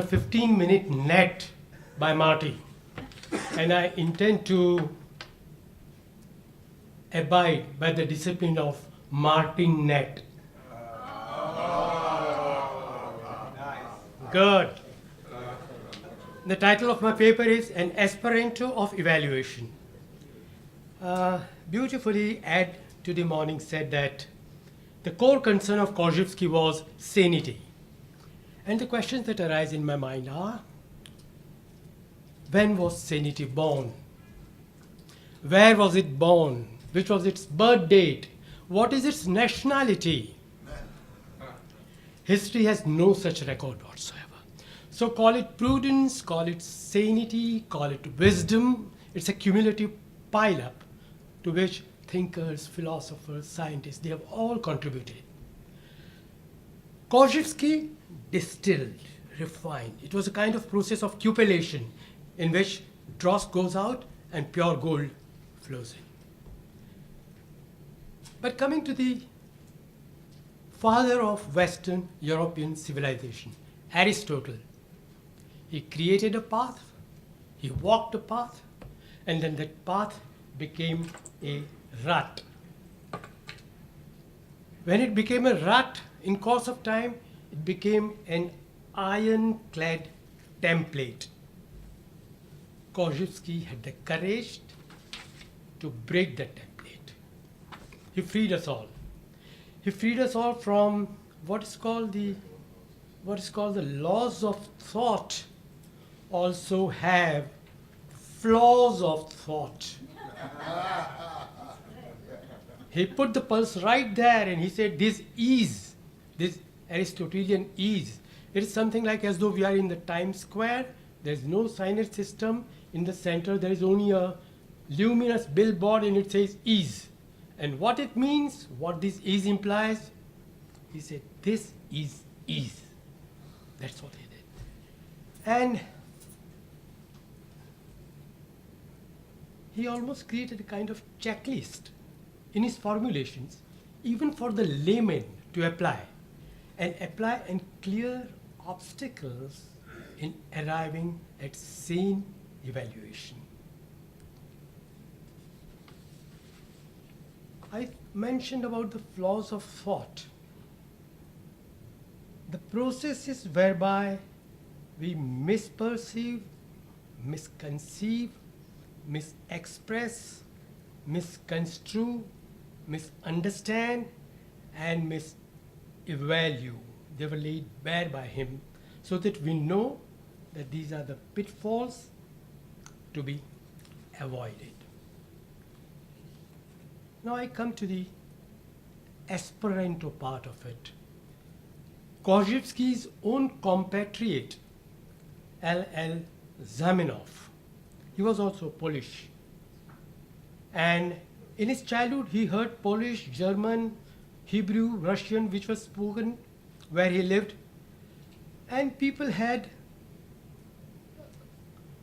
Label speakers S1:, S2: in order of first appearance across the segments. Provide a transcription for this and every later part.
S1: A 15-minute net by Marty, and I intend to abide by the discipline of Martin net. Good. The title of my paper is An Esperanto of Evaluation. Beautifully, Ed today morning said that the core concern of Korzybski was sanity. And the questions that arise in my mind are, when was sanity born? Where was it born? Which was its birth date? What is its nationality? History has no such record whatsoever. So call it prudence, call it sanity, call it wisdom. It's a cumulative pile-up to which thinkers, philosophers, scientists, they have all contributed. Korzybski distilled, refined. It was a kind of process of cupellation in which dross goes out and pure gold flows in. But coming to the father of Western European civilization, Aristotle, he created a path, he walked a path, and then that path became a rut. When it became a rut, in course of time, it became an ironclad template. Korzybski had the courage to break the template. He freed us all. He freed us all from what is called the laws of thought. Also have flaws of thought. He put the pulse right there and he said, this Aristotelian ease. It is something like as though we are in the Times Square. There is no signage system. In the center, there is only a luminous billboard and it says ease. And what it means, what this ease implies, he said, this is ease. That's what he did. And he almost created a kind of checklist in his formulations, even for the layman to apply and clear obstacles in arriving at sane evaluation. I mentioned about the flaws of thought. The processes whereby we misperceive, misconceive, misexpress, misconstrue, misunderstand, and misevalue. They were laid bare by him so that we know that these are the pitfalls to be avoided. Now I come to the Esperanto part of it. Korzybski's own compatriot, L.L. Zamenhof, he was also Polish. And in his childhood, he heard Polish, German, Hebrew, Russian, which was spoken where he lived. And people had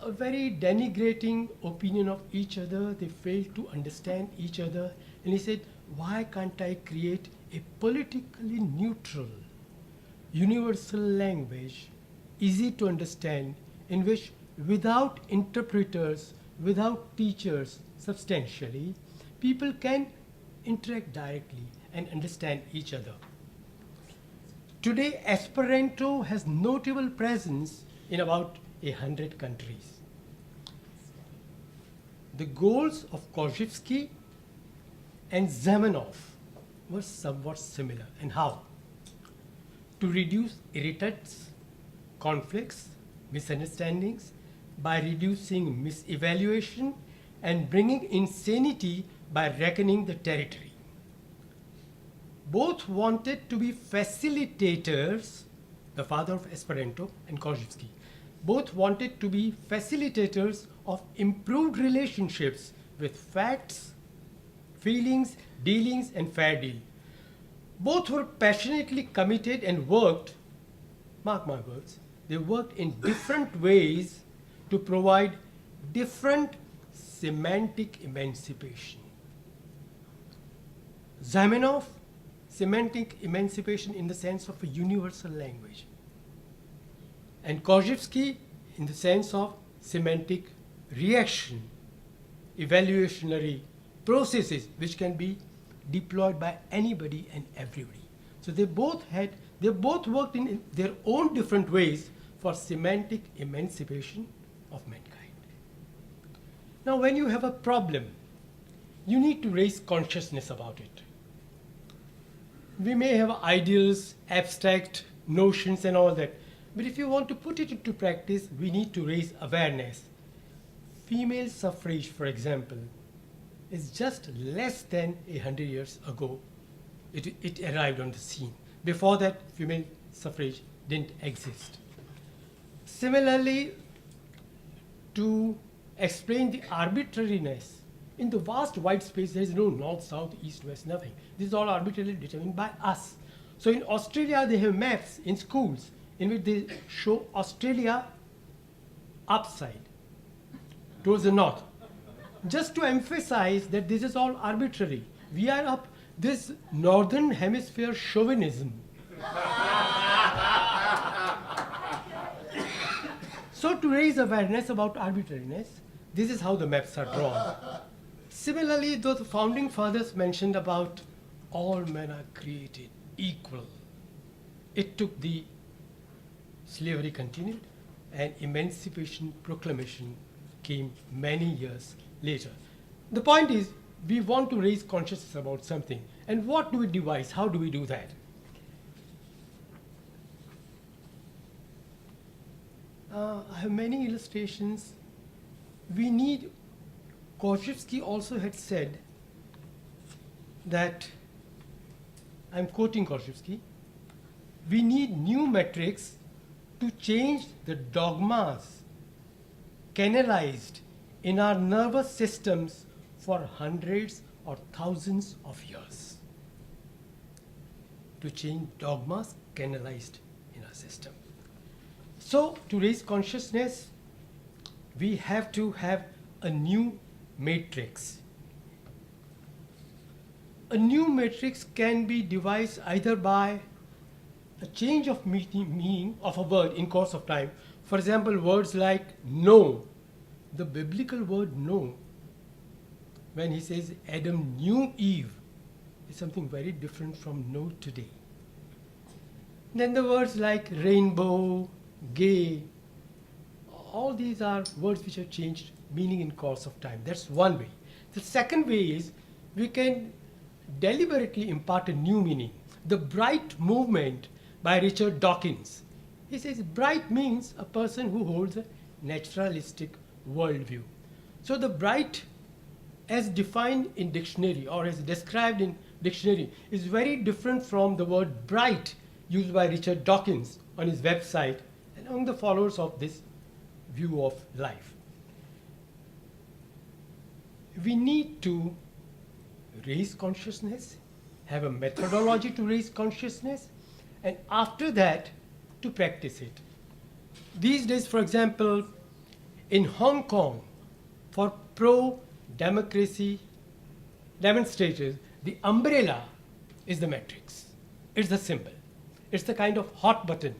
S1: a very denigrating opinion of each other. They failed to understand each other. And he said, why can't I create a politically neutral, universal language, easy to understand, in which without interpreters, without teachers substantially, people can interact directly and understand each other. Today, Esperanto has notable presence in about 100 countries. The goals of Korzybski and Zamenhof were somewhat similar. And how? To reduce irritants, conflicts, misunderstandings by reducing misevaluation and bringing insanity by reckoning the territory. Both wanted to be facilitators, the father of Esperanto and Korzybski. Both wanted to be facilitators of improved relationships with facts, feelings, dealings, and fair deal. Both were passionately committed and worked, mark my words, they worked in different ways to provide different semantic emancipation. Zamenhof, semantic emancipation in the sense of a universal language. and Korzybski in the sense of semantic reaction, evaluationary processes which can be deployed by anybody and everybody. So they both worked in their own different ways for semantic emancipation of mankind. Now when you have a problem, you need to raise consciousness about it. We may have ideals, abstract notions and all that, but if you want to put it into practice, we need to raise awareness. Female suffrage, for example, is just less than 100 years ago. It arrived on the scene. Before that, female suffrage didn't exist. Similarly, to explain the arbitrariness, in the vast white space, there is no north, south, east, west, nothing. This is all arbitrarily determined by us. So in Australia, they have maps in schools in which they show Australia upside, towards the north, just to emphasize that this is all arbitrary. We are up, this northern hemisphere chauvinism. So to raise awareness about arbitrariness, this is how the maps are drawn. Similarly, though the founding fathers mentioned about all men are created equal, it took the slavery continued and Emancipation Proclamation came many years later. The point is, we want to raise consciousness about something. And what do we devise? How do we do that? I have many illustrations. Korzybski also had said that, I'm quoting Korzybski, we need new metrics to change the dogmas canalized in our nervous systems for hundreds or thousands of years. To change dogmas canalized in our system. So, to raise consciousness, we have to have a new matrix. A new matrix can be devised either by a change of meaning of a word in course of time. For example, words like know. The biblical word know, when he says Adam knew Eve, is something very different from know today. Then the words like rainbow, gay, all these are words which have changed meaning in course of time. That's one way. The second way is we can deliberately impart a new meaning. The bright movement by Richard Dawkins. He says bright means a person who holds a naturalistic worldview. So the bright, as defined in dictionary or as described in dictionary, is very different from the word bright used by Richard Dawkins on his website and among the followers of this view of life. We need to raise consciousness, have a methodology to raise consciousness, and after that to practice it. These days, for example, in Hong Kong, for pro-democracy demonstrators, the umbrella is the matrix. It's the symbol. It's the kind of hot button.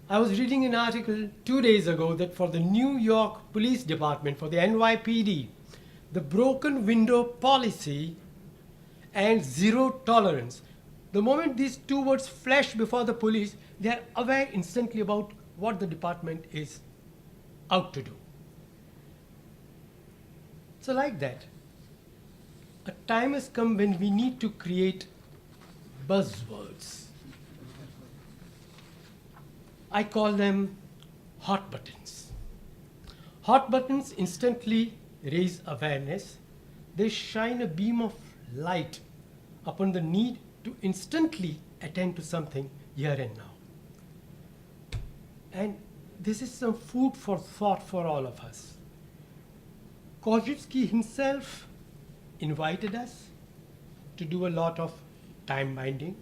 S1: I was reading an article 2 days ago that for the New York Police Department, for the NYPD, the broken window policy and zero tolerance, the moment these two words flash before the police, they are aware instantly about what the department is out to do. So like that, a time has come when we need to create buzzwords. I call them hot buttons. Hot buttons instantly raise awareness. They shine a beam of light upon the need to instantly attend to something here and now. And this is some food for thought for all of us. Korzybski himself invited us to do a lot of time binding.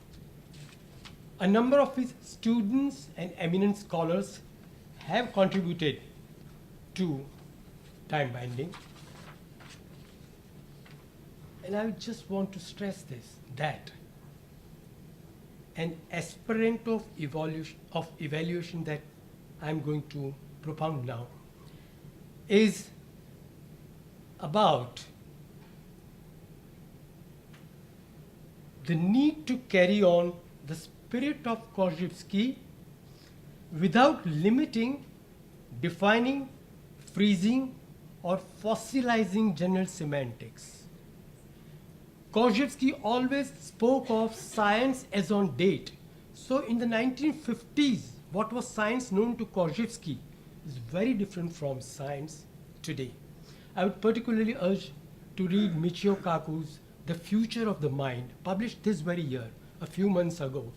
S1: A number of his students and eminent scholars have contributed to time binding. And I just want to stress this, that an Esperanto of evaluation that I'm going to propound now is about the need to carry on the spirit of Korzybski without limiting, defining, freezing, or fossilizing general semantics. Korzybski always spoke of science as on date. So in the 1950s, what was science known to Korzybski is very different from science today. I would particularly urge to read Michio Kaku's The Future of the Mind, published this very year, a few months ago.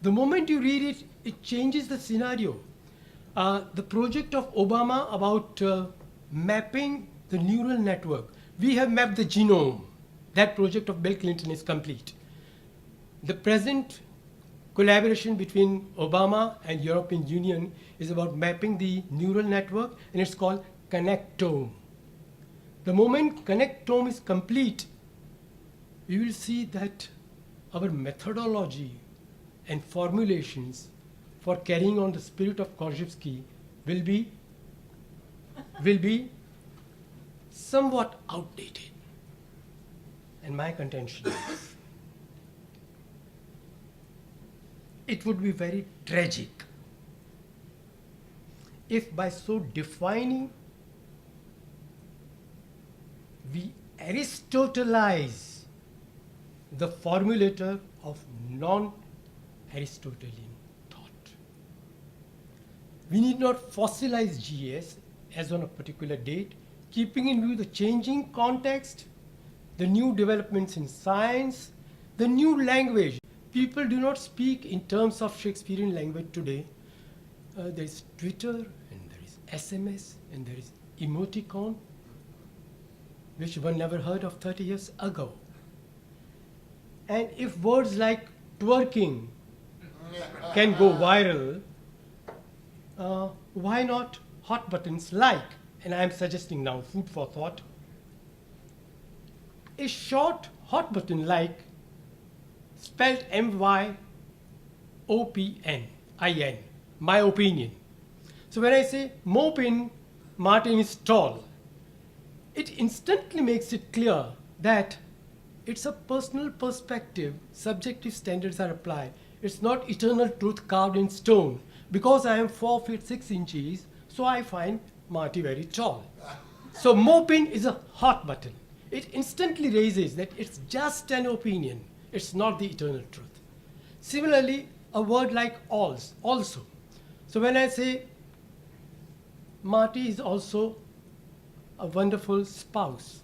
S1: The moment you read it, it changes the scenario. The project of Obama about mapping the neural network. We have mapped the genome. That project of Bill Clinton is complete. The present collaboration between Obama and European Union is about mapping the neural network, and it's called Connectome. The moment Connectome is complete, we will see that our methodology and formulations for carrying on the spirit of Korzybski will be somewhat outdated. And my contention is, it would be very tragic if by so defining we Aristotelize the formulator of non-Aristotelian thought. We need not fossilize GS as on a particular date, keeping in view the changing context, the new developments in science, the new language. People do not speak in terms of Shakespearean language today. There is Twitter, and there is SMS, and there is emoticon, which one never heard of 30 years ago. And if words like twerking can go viral, why not hot buttons like, and I am suggesting now food for thought, a short hot button like spelled M-Y-O-P-N-I-N, my opinion. So when I say Mopin Martin is tall, it instantly makes it clear that it's a personal perspective, subjective standards are applied. It's not eternal truth carved in stone. Because I am 4 feet 6 inches, so I find Marty very tall. So Mopin is a hot button. It instantly raises that it's just an opinion. It's not the eternal truth. Similarly, a word like also. So when I say Marty is also a wonderful spouse,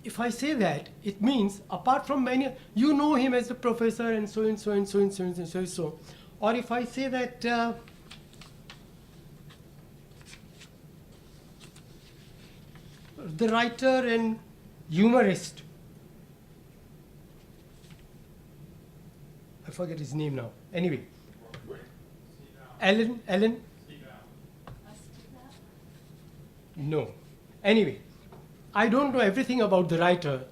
S1: if I say that, it means apart from many, you know him as a professor and so and so and so and so and so and so. Or if I say that the writer and humorist, I forget his name now. Anyway, Ellen? No. Anyway, I don't know everything about the writer.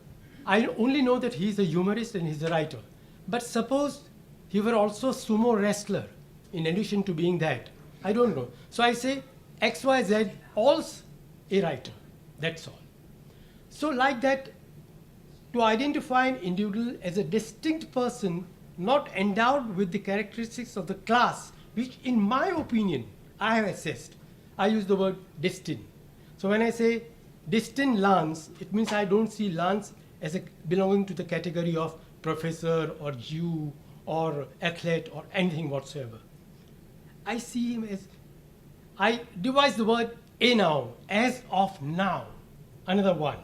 S1: I only know that he's a humorist and he's a writer. But suppose he were also a sumo wrestler, in addition to being that. I don't know. So I say XYZ, all's a writer. That's all. So like that, to identify an individual as a distinct person, not endowed with the characteristics of the class, which in my opinion, I have assessed. I use the word destined. So when I say destined Lance, it means I don't see Lance as belonging to the category of professor or Jew or athlete or anything whatsoever. I see him as, I devise the word a now, as of now, another one.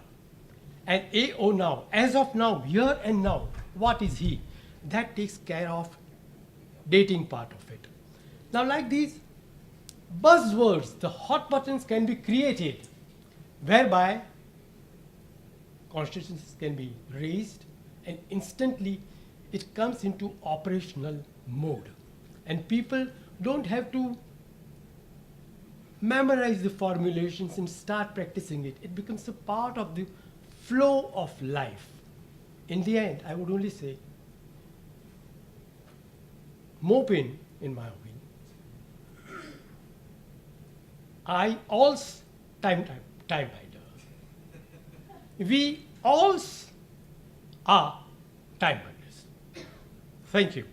S1: And a-o now, as of now, here and now, what is he? That takes care of dating part of it. Now like these buzzwords, the hot buttons can be created whereby consciousness can be raised and instantly it comes into operational mode. And people don't have to memorize the formulations and start practicing it. It becomes a part of the flow of life. In the end, I would only say, Mopin, in my opinion. I also time binder. We all are time binders. Thank you.